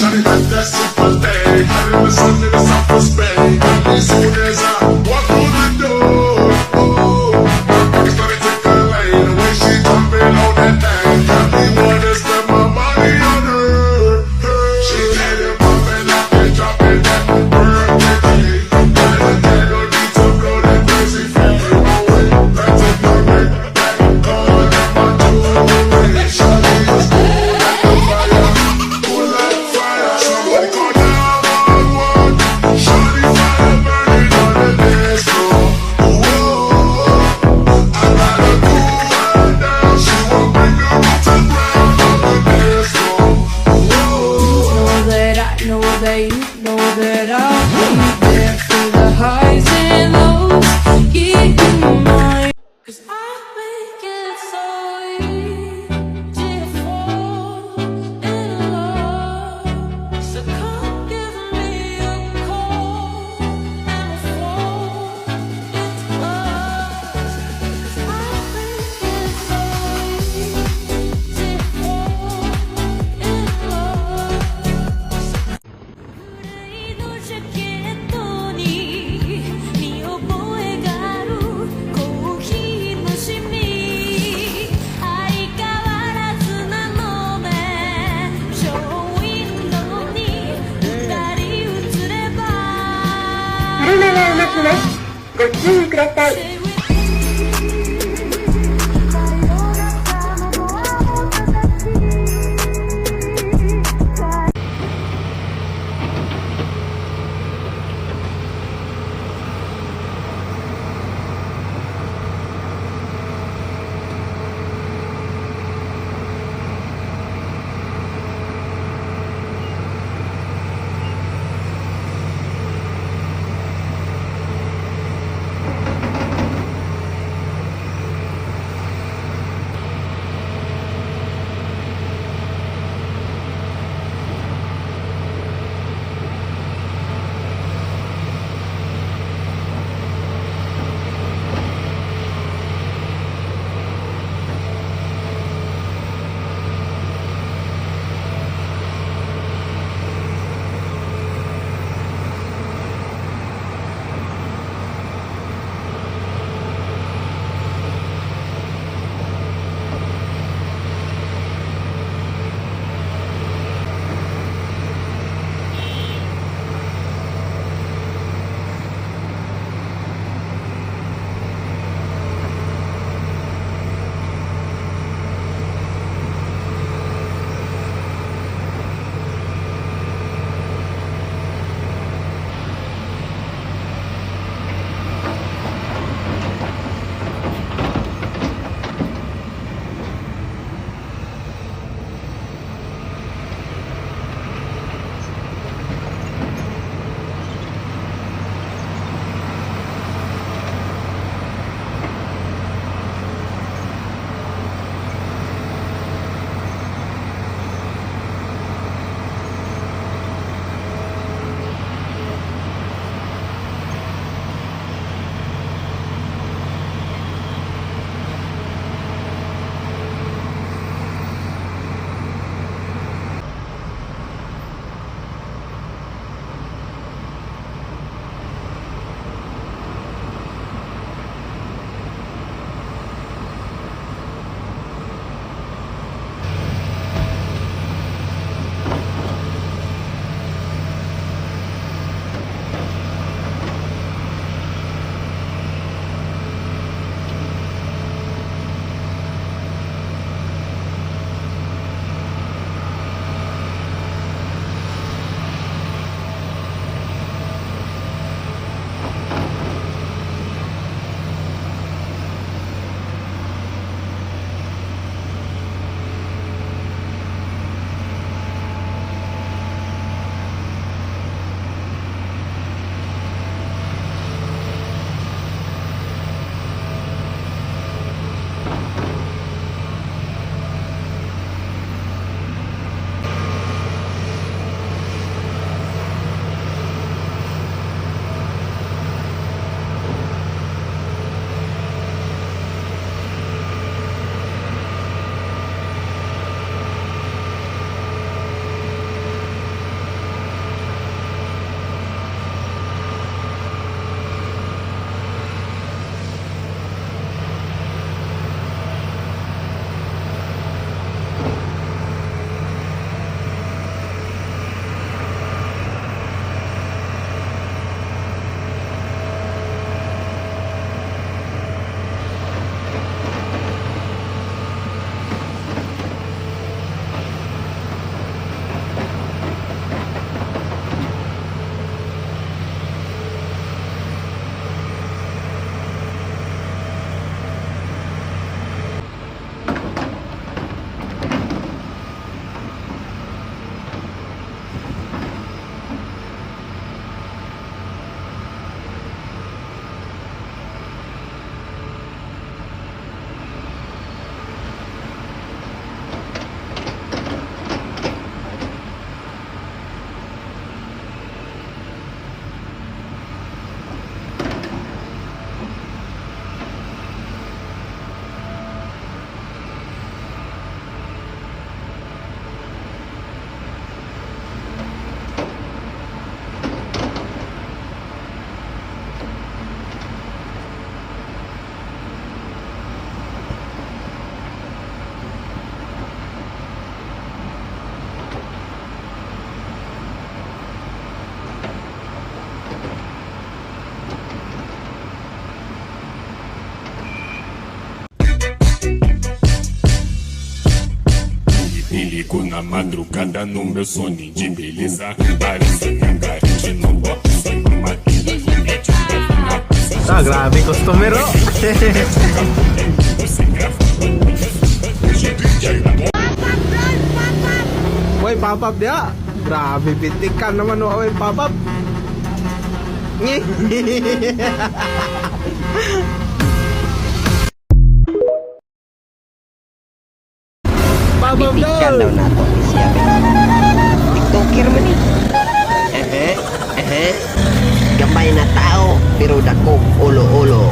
Shawty got that super thing, hot in the sun in the south of Spain. As soon as I walk through the door, my pocket started to lane. The way she jumping on that thing, got me wanna spend my money on her. She did it, popping lock and dropping that birthday. Got a girl, no need to blow that crazy feeling away. Back to the ring, back on my jewelry. Shawty is cool like the fire, cool like fire. Somebody call 911. Shawty fire burning on the Me ligo na madrugada no meu sono de beleza. Parece que a gente não bota sem maquina. Ah, grabe customer oh. Woy, pop-up dia. Grabe, pitik ka naman oh, woy, pop-up. Ngi. Pop-up Bibigyan daw daw. nato ni siya. TikToker man eh. Gamay na tao, pero dako ulo-ulo.